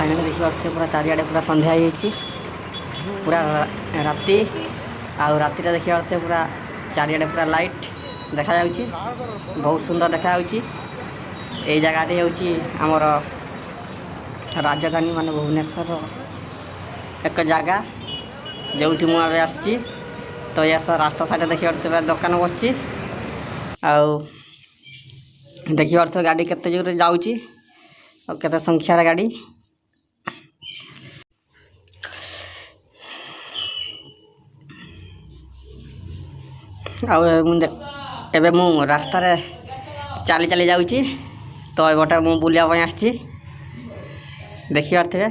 Finally देखिए पूरा चारिआडे पूरा संध्या हो पूरा राति आउ राति देखिए पूरा चारिआडे पूरा लाइट देखा बहुत सुंदर देखा यही जगह होमर राजधानी मान भुवनेश्वर एक जगह जो मुझे आसी तो यह रास्ता साइड देखिए दुकान बस देखिए गाड़ी केते जोर जाऊँगी और केते संख्यार गाड़ी एबे मु रास्ता रे चली चली जाऊँगी तो ये मु बुलाया आसी देखी पारे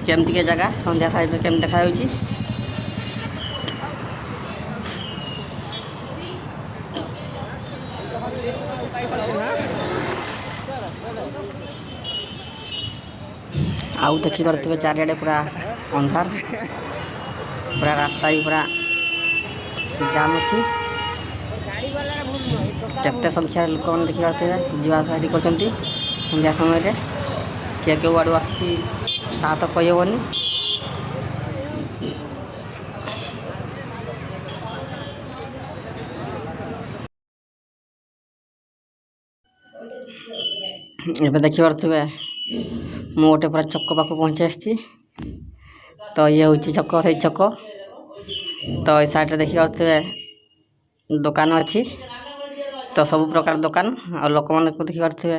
केमती के जगह संध्या साइड में केमती देखा आउ देखी पारे चारिआडे पूरा अंधार पूरा रास्ता ही पूरा जाम अच्छी केते संख्यार लोक मैंने देखी पारे जावासवाटी कर संध्या समय किए क्यों आड़ू आसती तो कहीहबनी एबे देखी पारे मु गोटे पूरा छक पाख पहुँची आसी तो ये हूँ छक से छक तो ये साइड देखी पारे दुकान अच्छी तो सब प्रकार दुकान और लोक मैंने देखी पारे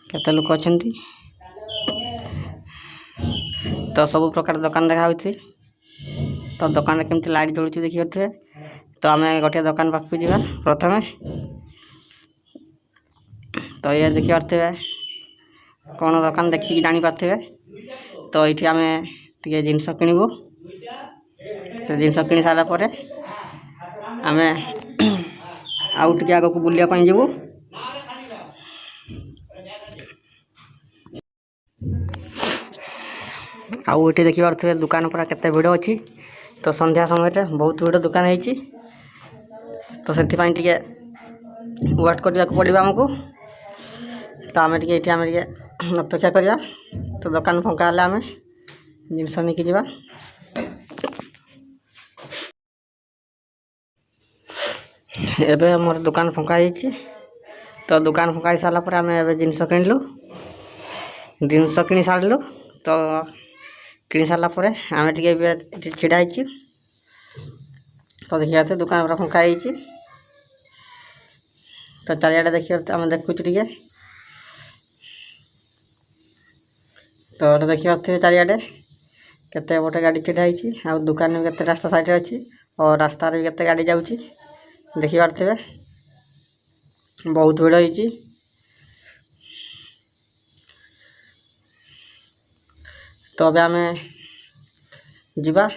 केते लोक अच्छा तो सब प्रकार दुकान देखा तो दुकान में केमती लाइट जलुची देखी पारे तो आम गोटे दुकान पाखक जा प्रथम तो ये देखी पारे कौन दुकान देखिकी जानी पारे तो ये आम टे जिनस किणवु तो जिनस किणी सारापर आम आउ टे आग को बुलापी जीवु आउ ये देखी पारे दुकान पूरा केते भिड़ अच्छी तो संध्या समय बहुत भिड़ दुकान होती तो से वेट करने पड़ा आमको तो आम टे अपेक्षा करिया तो दुकान फंका है आम जिनस नहीं जा एबे मोर दुकान फंका तो दुकान फंका हो सारापर आम ए जिनस किणलु जिनस किणी सारू तो किणी सारापर आम टे छिड़ा तो देखिए दुकान पूरा फंका तो चारिआडे देखिए आम देखुच तो देखिए पारे चारिआडे केते गोटे गाड़ी छिड़ा आ दुकान भी केते रास्ता साइड अच्छी और रास्ता भी केते गाड़ी जाऊँगी देखी पारे बहुत भिड़ होती तो अब आम जीवा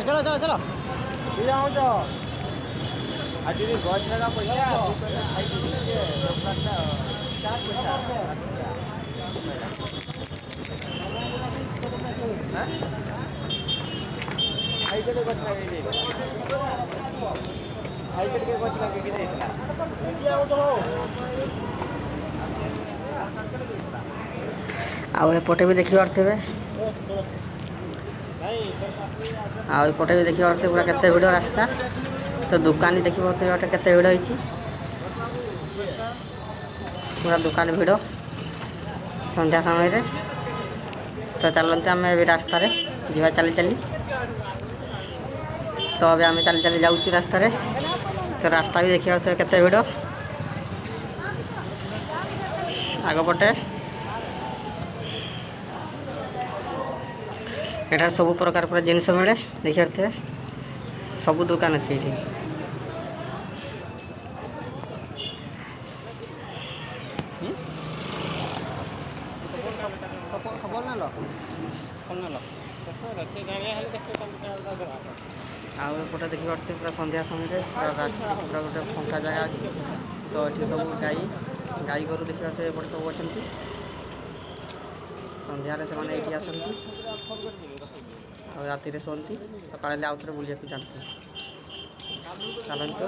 चलो चलो चलो आज गज लगा पैसा आउटे भी देखी पारे आउटे भी देखी पारे पूरा केते भिड़ रास्ता तो दुकान देखी पारे केते भिड़ होती पूरा दुकान भिड़ संध्या समय तो चलते आम ए रास्तार जा चली चली तो अब आम चली चली जाऊँ रास्तार तो रास्ता भी देखी पारे केते भिड़ आगपटे एठार सब प्रकार पूरा जिनस मिले देखी पारे सब दुकान अच्छी ये आउटे देखी पारे पूरा संध्या समय पूरा गोटे फंका जगह अच्छी तो ये सब गाई गोरु देखा सब अच्छा ସନ୍ଧ୍ୟାରେ ସେମାନେ ଏଇଠି ଆସନ୍ତି ଆଉ ରାତିରେ ଶୁଅନ୍ତି, ସକାଳେ ହେଲେ ଆଉ ଥରେ ବୁଲିବାକୁ ଯାଆନ୍ତି। ଚାଲନ୍ତୁ।